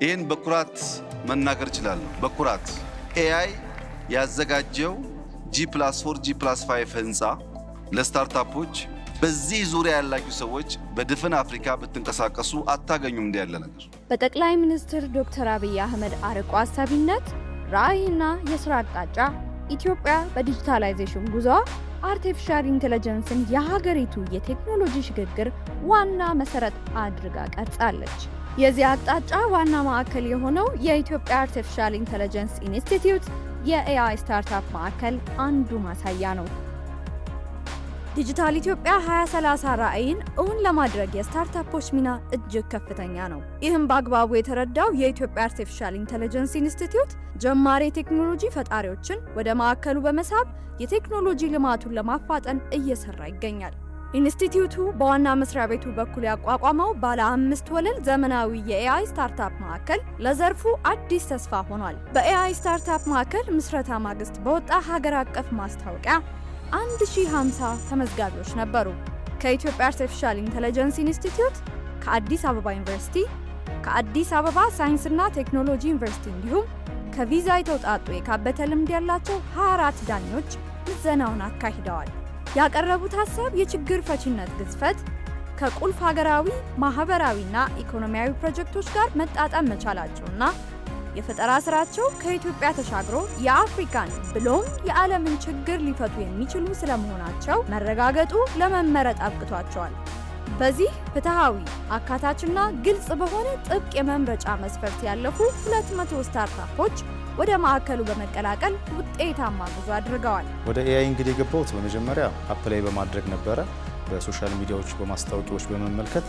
ይህን በኩራት መናገር እችላለሁ። በኩራት ኤአይ ያዘጋጀው G+4 G+5 ህንፃ ለስታርታፖች በዚህ ዙሪያ ያላችሁ ሰዎች በድፍን አፍሪካ ብትንቀሳቀሱ አታገኙም እንዲህ ያለ ነገር። በጠቅላይ ሚኒስትር ዶክተር አብይ አህመድ አርቆ አሳቢነት ራዕይና የሥራ አቅጣጫ ኢትዮጵያ በዲጂታላይዜሽን ጉዞዋ አርቲፊሻል ኢንተለጀንስን የሀገሪቱ የቴክኖሎጂ ሽግግር ዋና መሰረት አድርጋ ቀርጻለች። የዚህ አቅጣጫ ዋና ማዕከል የሆነው የኢትዮጵያ አርቲፊሻል ኢንተለጀንስ ኢንስቲትዩት የኤአይ ስታርታፕ ማዕከል አንዱ ማሳያ ነው። ዲጂታል ኢትዮጵያ 2030 ራዕይን እውን ለማድረግ የስታርታፖች ሚና እጅግ ከፍተኛ ነው። ይህም በአግባቡ የተረዳው የኢትዮጵያ አርቲፊሻል ኢንተለጀንስ ኢንስቲትዩት ጀማሪ ቴክኖሎጂ ፈጣሪዎችን ወደ ማዕከሉ በመሳብ የቴክኖሎጂ ልማቱን ለማፋጠን እየሰራ ይገኛል። ኢንስቲትዩቱ በዋና መስሪያ ቤቱ በኩል ያቋቋመው ባለ 5 ወለል ዘመናዊ የኤአይ ስታርታፕ ማዕከል ለዘርፉ አዲስ ተስፋ ሆኗል። በኤአይ ስታርታፕ ማዕከል ምስረታ ማግስት በወጣ ሀገር አቀፍ ማስታወቂያ 1050 ተመዝጋቢዎች ነበሩ። ከኢትዮጵያ አርቲፊሻል ኢንተለጀንስ ኢንስቲትዩት፣ ከአዲስ አበባ ዩኒቨርሲቲ፣ ከአዲስ አበባ ሳይንስና ቴክኖሎጂ ዩኒቨርሲቲ እንዲሁም ከቪዛ የተውጣጡ የካበተ ልምድ ያላቸው 24 ዳኞች ምዘናውን አካሂደዋል። ያቀረቡት ሀሳብ የችግር ፈቺነት ግዝፈት ከቁልፍ ሀገራዊ ማህበራዊና ኢኮኖሚያዊ ፕሮጀክቶች ጋር መጣጣም መቻላቸውና የፈጠራ ስራቸው ከኢትዮጵያ ተሻግሮ የአፍሪካን ብሎም የዓለምን ችግር ሊፈቱ የሚችሉ ስለመሆናቸው መረጋገጡ ለመመረጥ አብቅቷቸዋል። በዚህ ፍትሃዊ፣ አካታችና ግልጽ በሆነ ጥብቅ የመምረጫ መስፈርት ያለፉ 200 ስታርታፖች ወደ ማዕከሉ በመቀላቀል ውጤታማ ጉዞ አድርገዋል። ወደ ኤአይ እንግዲህ የገባሁት በመጀመሪያ አፕላይ በማድረግ ነበረ። በሶሻል ሚዲያዎች በማስታወቂያዎች በመመልከት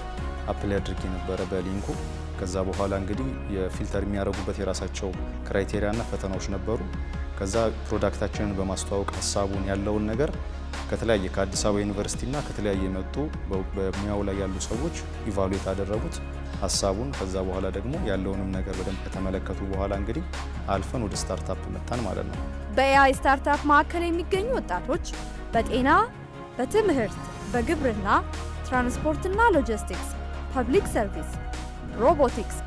አፕላይ አድርጌ ነበረ በሊንኩ። ከዛ በኋላ እንግዲህ የፊልተር የሚያደርጉበት የራሳቸው ክራይቴሪያና ፈተናዎች ነበሩ። ከዛ ፕሮዳክታችንን በማስተዋወቅ ሀሳቡን ያለውን ነገር ከተለያየ ከአዲስ አበባ ዩኒቨርሲቲና ከተለያየ የመጡ በሙያው ላይ ያሉ ሰዎች ኢቫሉዌት አደረጉት ሀሳቡን። ከዛ በኋላ ደግሞ ያለውንም ነገር በደንብ ከተመለከቱ በኋላ እንግዲህ አልፈን ወደ ስታርታፕ መጣን ማለት ነው። በኤአይ ስታርታፕ ማዕከል የሚገኙ ወጣቶች በጤና፣ በትምህርት፣ በግብርና፣ ትራንስፖርትና ሎጂስቲክስ፣ ፐብሊክ ሰርቪስ፣ ሮቦቲክስ፣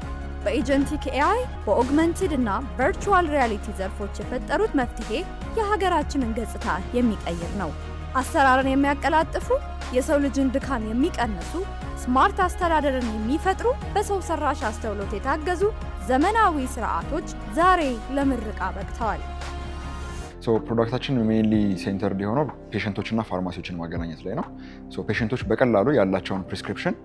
በኤጀንቲክ ኤአይ፣ በኦግመንትድ እና ቨርቹዋል ሪያሊቲ ዘርፎች የፈጠሩት መፍትሄ የሀገራችንን ገጽታ የሚቀይር ነው። አሰራርን የሚያቀላጥፉ፣ የሰው ልጅን ድካም የሚቀንሱ፣ ስማርት አስተዳደርን የሚፈጥሩ፣ በሰው ሰራሽ አስተውሎት የታገዙ ዘመናዊ ስርዓቶች ዛሬ ለምረቃ በቅተዋል። ፕሮዳክታችን ሜንሊ ሴንተርድ የሆነው ፔሸንቶችና ፋርማሲዎችን ማገናኘት ላይ ነው። ፔሸንቶች በቀላሉ ያላቸውን ፕሪስክሪፕሽን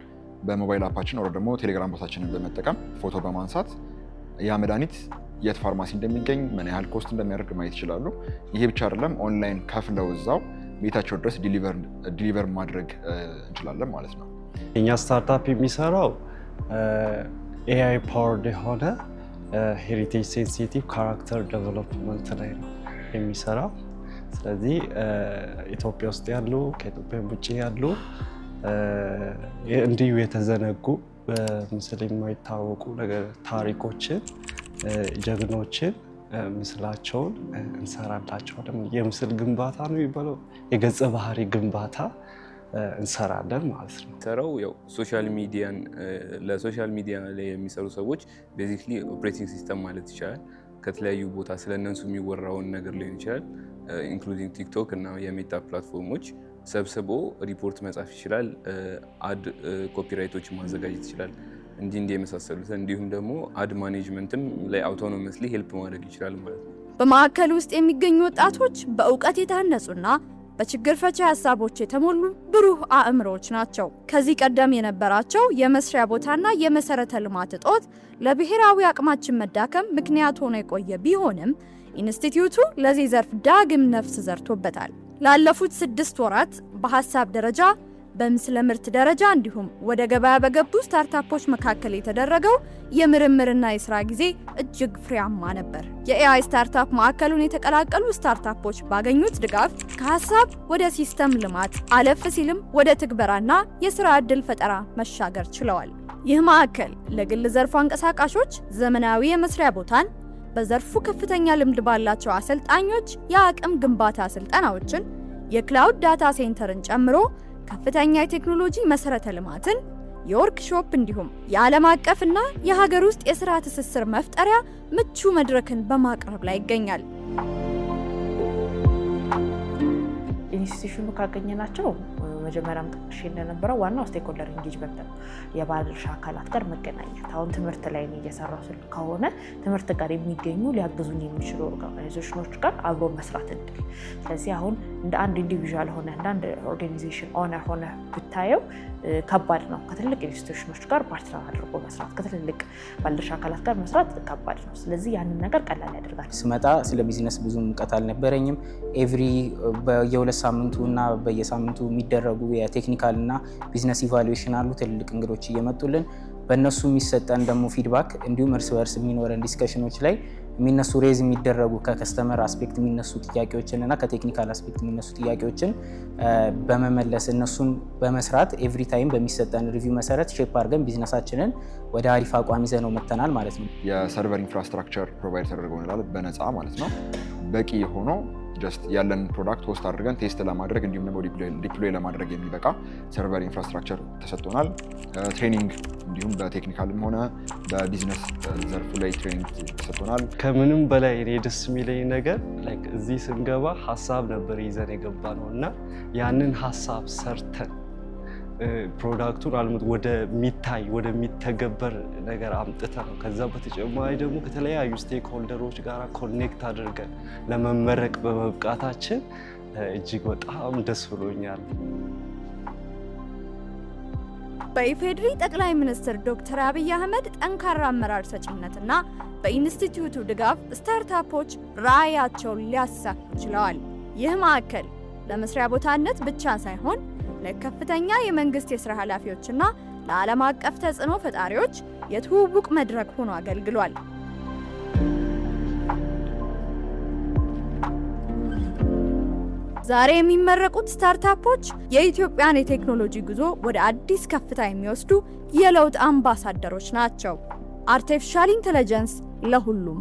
በሞባይል አፓችን ወይም ደግሞ ቴሌግራም ቦታችንን በመጠቀም ፎቶ በማንሳት ያ መድኃኒት የት ፋርማሲ እንደሚገኝ ምን ያህል ኮስት እንደሚያደርግ ማየት ይችላሉ። ይሄ ብቻ አይደለም፣ ኦንላይን ከፍለው እዛው ቤታቸው ድረስ ዲሊቨር ማድረግ እንችላለን ማለት ነው። የኛ ስታርታፕ የሚሰራው ኤአይ ፓወርድ የሆነ ሄሪቴጅ ሴንሲቲቭ ካራክተር ዴቨሎፕመንት ላይ ነው የሚሰራው። ስለዚህ ኢትዮጵያ ውስጥ ያሉ ከኢትዮጵያ ውጭ ያሉ እንዲሁ የተዘነጉ በምስል የማይታወቁ ታሪኮችን፣ ጀግኖችን ምስላቸውን እንሰራላቸዋለን። የምስል ግንባታ ነው የሚባለው፣ የገጸ ባህሪ ግንባታ እንሰራለን ማለት ነው። ሰራው ያው ሶሻል ሚዲያን ለሶሻል ሚዲያ ላይ የሚሰሩ ሰዎች ቤዚክሊ ኦፕሬቲንግ ሲስተም ማለት ይቻላል ከተለያዩ ቦታ ስለነሱ የሚወራውን ነገር ሊሆን ይችላል ኢንክሉዲንግ ቲክቶክ እና የሜታ ፕላትፎርሞች ሰብስቦ ሪፖርት መጻፍ ይችላል። አድ ኮፒራይቶችን ማዘጋጀት ይችላል። እንዲህ የመሳሰሉት እንዲሁም ደግሞ አድ ማኔጅመንትም ላይ አውቶኖመስሊ ሄልፕ ማድረግ ይችላል ማለት ነው። በማዕከሉ ውስጥ የሚገኙ ወጣቶች በእውቀት የታነጹና በችግር ፈቺ ሀሳቦች የተሞሉ ብሩህ አእምሮዎች ናቸው። ከዚህ ቀደም የነበራቸው የመስሪያ ቦታና የመሰረተ ልማት እጦት ለብሔራዊ አቅማችን መዳከም ምክንያት ሆኖ የቆየ ቢሆንም ኢንስቲትዩቱ ለዚህ ዘርፍ ዳግም ነፍስ ዘርቶበታል። ላለፉት 6 ወራት በሐሳብ ደረጃ በምስለ ምርት ደረጃ እንዲሁም ወደ ገበያ በገቡ ስታርታፖች መካከል የተደረገው የምርምርና የሥራ ጊዜ እጅግ ፍሬያማ ነበር። የኤአይ ስታርታፕ ማዕከሉን የተቀላቀሉ ስታርታፖች ባገኙት ድጋፍ ከሐሳብ ወደ ሲስተም ልማት አለፍ ሲልም ወደ ትግበራና የሥራ ዕድል ፈጠራ መሻገር ችለዋል። ይህ ማዕከል ለግል ዘርፉ አንቀሳቃሾች ዘመናዊ የመስሪያ ቦታን፣ በዘርፉ ከፍተኛ ልምድ ባላቸው አሰልጣኞች የአቅም ግንባታ ስልጠናዎችን፣ የክላውድ ዳታ ሴንተርን ጨምሮ ከፍተኛ የቴክኖሎጂ መሰረተ ልማትን፣ የወርክሾፕ እንዲሁም የዓለም አቀፍና የሀገር ውስጥ የሥራ ትስስር መፍጠሪያ ምቹ መድረክን በማቅረብ ላይ ይገኛል። ኢንስቲትዩሽኑ ካገኘናቸው መጀመሪያም ጠቅሼ እንደነበረው ዋናው ስቴክሆልደር ኢንጌጅመንት ነው። የባለድርሻ አካላት ጋር መገናኘት። አሁን ትምህርት ላይ እየሰራው ከሆነ ትምህርት ጋር የሚገኙ ሊያግዙኝ የሚችሉ ኦርጋናይዜሽኖች ጋር አብሮ መስራት እድል። ስለዚህ አሁን እንደ አንድ ኢንዲቪዥዋል ሆነ እንደ አንድ ኦርጋናይዜሽን ኦነር ሆነ ብታየው ከባድ ነው። ከትልልቅ ኢንስቲትዩሽኖች ጋር ፓርትነር አድርጎ መስራት፣ ከትልልቅ ባለድርሻ አካላት ጋር መስራት ከባድ ነው። ስለዚህ ያንን ነገር ቀላል ያደርጋል። ስመጣ ስለ ቢዝነስ ብዙም እውቀት አልነበረኝም። ኤቭሪ በየ2 ሳምንቱ እና በየሳምንቱ የሚደረጉ የቴክኒካል እና ቢዝነስ ኢቫሉዌሽን አሉ። ትልልቅ እንግዶች እየመጡልን በእነሱ የሚሰጠን ደግሞ ፊድባክ እንዲሁም እርስ በርስ የሚኖረን ዲስከሽኖች ላይ የሚነሱ ሬዝ የሚደረጉ ከከስተመር አስፔክት የሚነሱ ጥያቄዎችን እና ከቴክኒካል አስፔክት የሚነሱ ጥያቄዎችን በመመለስ እነሱን በመስራት ኤቭሪ ታይም በሚሰጠን ሪቪው መሰረት ሼፕ አድርገን ቢዝነሳችንን ወደ አሪፍ አቋም ይዘነው መጥተናል ማለት ነው። የሰርቨር ኢንፍራስትራክቸር ፕሮቫይድ ተደርገው እንላለን በነፃ ማለት ነው። በቂ የሆነ ጀስት ያለን ፕሮዳክት ሆስት አድርገን ቴስት ለማድረግ እንዲሁም ደግሞ ዲፕሎይ ለማድረግ የሚበቃ ሰርቨር ኢንፍራስትራክቸር ተሰጥቶናል። ትሬኒንግ እንዲሁም በቴክኒካልም ሆነ በቢዝነስ ዘርፉ ላይ ትሬኒንግ ተሰጥቶናል። ከምንም በላይ እኔ ደስ የሚለኝ ነገር እዚህ ስንገባ ሀሳብ ነበር ይዘን የገባ ነው እና ያንን ሀሳብ ሰርተን ፕሮዳክቱን አልሞት ወደሚታይ ወደሚተገበር ነገር አምጥተ ነው። ከዛ በተጨማሪ ደግሞ ከተለያዩ ስቴክሆልደሮች ጋር ኮኔክት አድርገን ለመመረቅ በመብቃታችን እጅግ በጣም ደስ ብሎኛል። በኢፌዴሪ ጠቅላይ ሚኒስትር ዶክተር አብይ አህመድ ጠንካራ አመራር ሰጪነትና በኢንስቲትዩቱ ድጋፍ ስታርታፖች ራዕያቸውን ሊያሳኩ ችለዋል። ይህ ማዕከል ለመስሪያ ቦታነት ብቻ ሳይሆን ለከፍተኛ የመንግስት የሥራ ኃላፊዎችና ለዓለም አቀፍ ተጽዕኖ ፈጣሪዎች የትውውቅ መድረክ ሆኖ አገልግሏል። ዛሬ የሚመረቁት ስታርታፖች የኢትዮጵያን የቴክኖሎጂ ጉዞ ወደ አዲስ ከፍታ የሚወስዱ የለውጥ አምባሳደሮች ናቸው። አርቲፊሻል ኢንተለጀንስ ለሁሉም